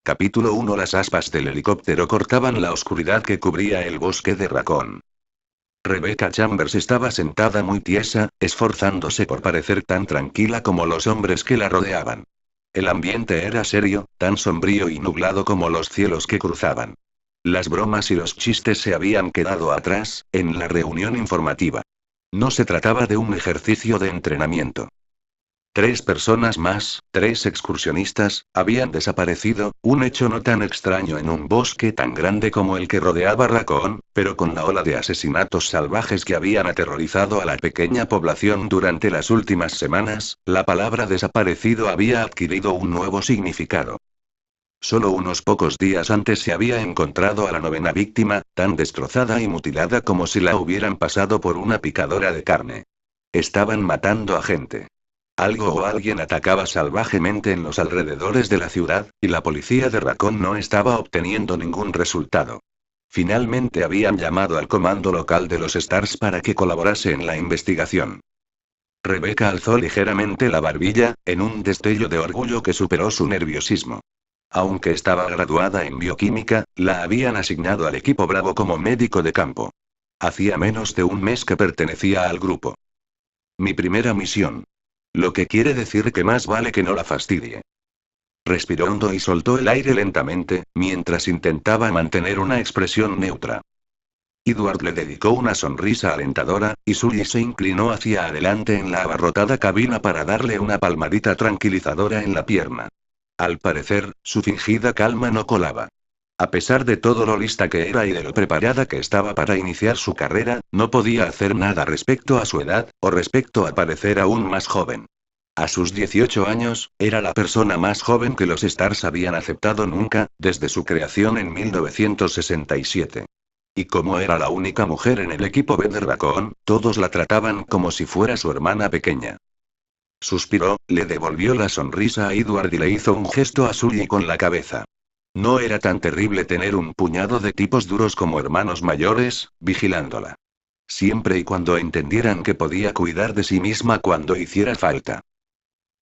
Capítulo 1. Las aspas del helicóptero cortaban la oscuridad que cubría el bosque de Raccoon. Rebecca Chambers estaba sentada muy tiesa, esforzándose por parecer tan tranquila como los hombres que la rodeaban. El ambiente era serio, tan sombrío y nublado como los cielos que cruzaban. Las bromas y los chistes se habían quedado atrás, en la reunión informativa. No se trataba de un ejercicio de entrenamiento. 3 personas más, 3 excursionistas, habían desaparecido, un hecho no tan extraño en un bosque tan grande como el que rodeaba Raccoon, pero con la ola de asesinatos salvajes que habían aterrorizado a la pequeña población durante las últimas semanas, la palabra desaparecido había adquirido un nuevo significado. Solo unos pocos días antes se había encontrado a la 9ª víctima, tan destrozada y mutilada como si la hubieran pasado por una picadora de carne. Estaban matando a gente. Algo o alguien atacaba salvajemente en los alrededores de la ciudad, y la policía de Raccoon no estaba obteniendo ningún resultado. Finalmente habían llamado al comando local de los Stars para que colaborase en la investigación. Rebecca alzó ligeramente la barbilla, en un destello de orgullo que superó su nerviosismo. Aunque estaba graduada en bioquímica, la habían asignado al equipo Bravo como médico de campo. Hacía menos de un mes que pertenecía al grupo. Mi primera misión. Lo que quiere decir que más vale que no la fastidie. Respiró hondo y soltó el aire lentamente, mientras intentaba mantener una expresión neutra. Edward le dedicó una sonrisa alentadora, y Sully se inclinó hacia adelante en la abarrotada cabina para darle una palmadita tranquilizadora en la pierna. Al parecer, su fingida calma no colaba. A pesar de todo lo lista que era y de lo preparada que estaba para iniciar su carrera, no podía hacer nada respecto a su edad, o respecto a parecer aún más joven. A sus 18 años, era la persona más joven que los Stars habían aceptado nunca, desde su creación en 1967. Y como era la única mujer en el equipo B de Raccoon, todos la trataban como si fuera su hermana pequeña. Suspiró, le devolvió la sonrisa a Edward y le hizo un gesto a Sully con la cabeza. No era tan terrible tener un puñado de tipos duros como hermanos mayores, vigilándola. Siempre y cuando entendieran que podía cuidar de sí misma cuando hiciera falta.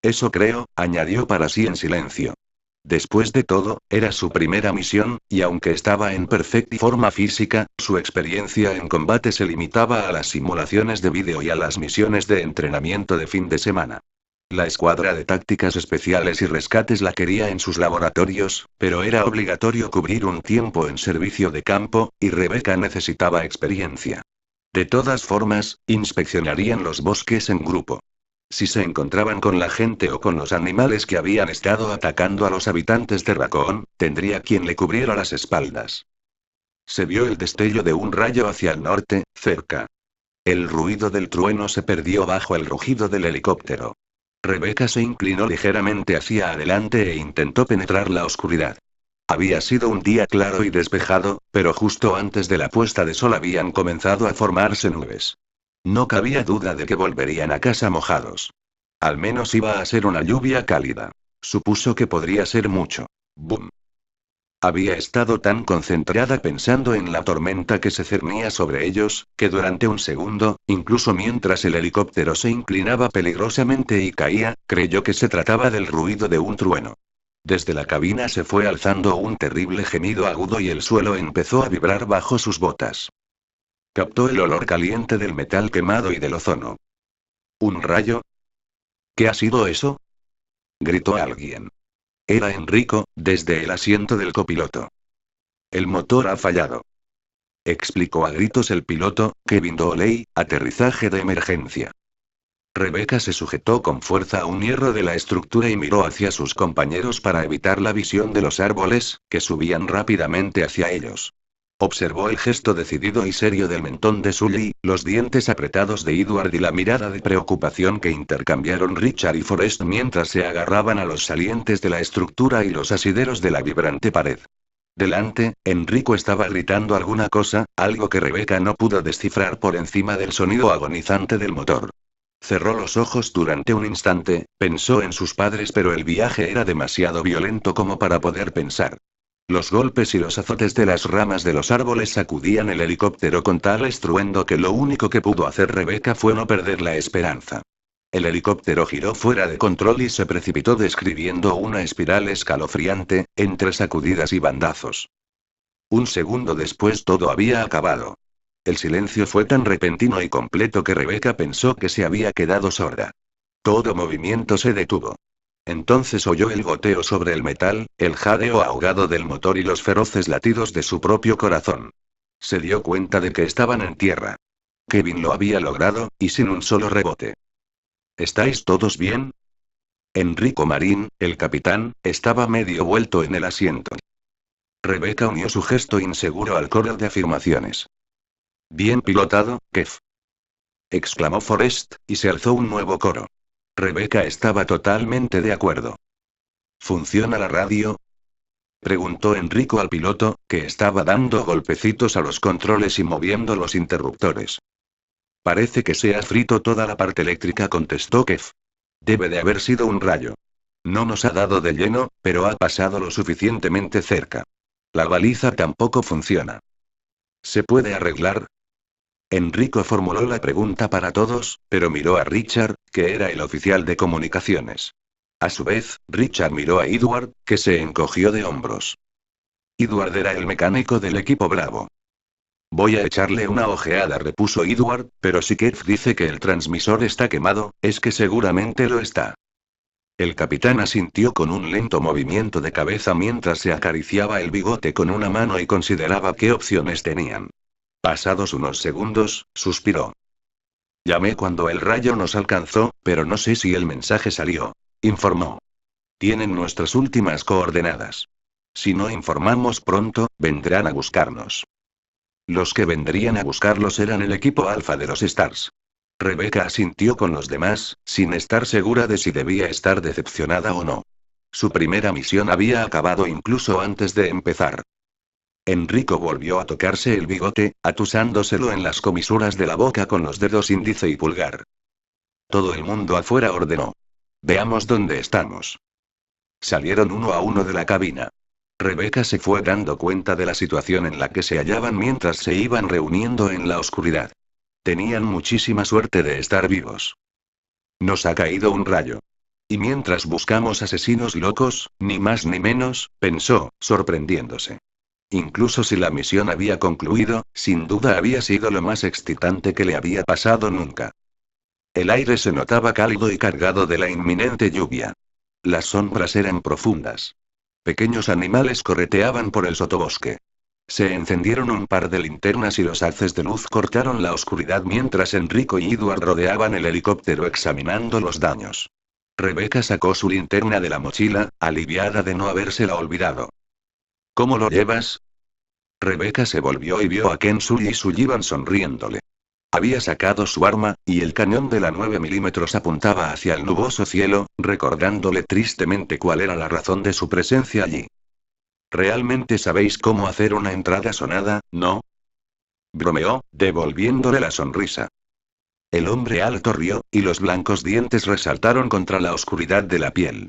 Eso creo, añadió para sí en silencio. Después de todo, era su primera misión, y aunque estaba en perfecta forma física, su experiencia en combate se limitaba a las simulaciones de vídeo y a las misiones de entrenamiento de fin de semana. La escuadra de tácticas especiales y rescates la quería en sus laboratorios, pero era obligatorio cubrir un tiempo en servicio de campo, y Rebecca necesitaba experiencia. De todas formas, inspeccionarían los bosques en grupo. Si se encontraban con la gente o con los animales que habían estado atacando a los habitantes de Raccoon, tendría quien le cubriera las espaldas. Se vio el destello de un rayo hacia el norte, cerca. El ruido del trueno se perdió bajo el rugido del helicóptero. Rebecca se inclinó ligeramente hacia adelante e intentó penetrar la oscuridad. Había sido un día claro y despejado, pero justo antes de la puesta de sol habían comenzado a formarse nubes. No cabía duda de que volverían a casa mojados. Al menos iba a ser una lluvia cálida. Supuso que podría ser mucho. ¡Bum! Había estado tan concentrada pensando en la tormenta que se cernía sobre ellos, que durante un segundo, incluso mientras el helicóptero se inclinaba peligrosamente y caía, creyó que se trataba del ruido de un trueno. Desde la cabina se fue alzando un terrible gemido agudo y el suelo empezó a vibrar bajo sus botas. Captó el olor caliente del metal quemado y del ozono. ¿Un rayo? ¿Qué ha sido eso?, gritó alguien. Era Enrico, desde el asiento del copiloto. El motor ha fallado, explicó a gritos el piloto, Kevin Dooley, aterrizaje de emergencia. Rebecca se sujetó con fuerza a un hierro de la estructura y miró hacia sus compañeros para evitar la visión de los árboles, que subían rápidamente hacia ellos. Observó el gesto decidido y serio del mentón de Sully, los dientes apretados de Edward y la mirada de preocupación que intercambiaron Richard y Forrest mientras se agarraban a los salientes de la estructura y los asideros de la vibrante pared. Delante, Enrico estaba gritando alguna cosa, algo que Rebecca no pudo descifrar por encima del sonido agonizante del motor. Cerró los ojos durante un instante, pensó en sus padres, pero el viaje era demasiado violento como para poder pensar. Los golpes y los azotes de las ramas de los árboles sacudían el helicóptero con tal estruendo que lo único que pudo hacer Rebecca fue no perder la esperanza. El helicóptero giró fuera de control y se precipitó describiendo una espiral escalofriante, entre sacudidas y bandazos. Un segundo después todo había acabado. El silencio fue tan repentino y completo que Rebecca pensó que se había quedado sorda. Todo movimiento se detuvo. Entonces oyó el goteo sobre el metal, el jadeo ahogado del motor y los feroces latidos de su propio corazón. Se dio cuenta de que estaban en tierra. Kevin lo había logrado, y sin un solo rebote. ¿Estáis todos bien? Enrico Marín, el capitán, estaba medio vuelto en el asiento. Rebecca unió su gesto inseguro al coro de afirmaciones. Bien pilotado, Kev. Exclamó Forrest, y se alzó un nuevo coro. Rebecca estaba totalmente de acuerdo. ¿Funciona la radio? Preguntó Enrico al piloto, que estaba dando golpecitos a los controles y moviendo los interruptores. Parece que se ha frito toda la parte eléctrica, contestó Kev. Debe de haber sido un rayo. No nos ha dado de lleno, pero ha pasado lo suficientemente cerca. La baliza tampoco funciona. ¿Se puede arreglar? Enrico formuló la pregunta para todos, pero miró a Richard, que era el oficial de comunicaciones. A su vez, Richard miró a Edward, que se encogió de hombros. Edward era el mecánico del equipo Bravo. Voy a echarle una ojeada, repuso Edward, pero si Kev dice que el transmisor está quemado, es que seguramente lo está. El capitán asintió con un lento movimiento de cabeza mientras se acariciaba el bigote con una mano y consideraba qué opciones tenían. Pasados unos segundos, suspiró. Llamé cuando el rayo nos alcanzó, pero no sé si el mensaje salió. Informó. Tienen nuestras últimas coordenadas. Si no informamos pronto, vendrán a buscarnos. Los que vendrían a buscarlos eran el equipo alfa de los Stars. Rebecca asintió con los demás, sin estar segura de si debía estar decepcionada o no. Su primera misión había acabado incluso antes de empezar. Enrico volvió a tocarse el bigote, atusándoselo en las comisuras de la boca con los dedos índice y pulgar. Todo el mundo afuera, ordenó. Veamos dónde estamos. Salieron uno a uno de la cabina. Rebecca se fue dando cuenta de la situación en la que se hallaban mientras se iban reuniendo en la oscuridad. Tenían muchísima suerte de estar vivos. Nos ha caído un rayo. Y mientras buscamos asesinos locos, ni más ni menos, pensó, sorprendiéndose. Incluso si la misión había concluido, sin duda había sido lo más excitante que le había pasado nunca. El aire se notaba cálido y cargado de la inminente lluvia. Las sombras eran profundas. Pequeños animales correteaban por el sotobosque. Se encendieron un par de linternas y los haces de luz cortaron la oscuridad mientras Enrico y Edward rodeaban el helicóptero examinando los daños. Rebecca sacó su linterna de la mochila, aliviada de no habérsela olvidado. ¿Cómo lo llevas? Rebecca se volvió y vio a Ken Sully y Sullivan sonriéndole. Había sacado su arma, y el cañón de la 9 milímetros apuntaba hacia el nuboso cielo, recordándole tristemente cuál era la razón de su presencia allí. ¿Realmente sabéis cómo hacer una entrada sonada, no? Bromeó, devolviéndole la sonrisa. El hombre alto rió, y los blancos dientes resaltaron contra la oscuridad de la piel.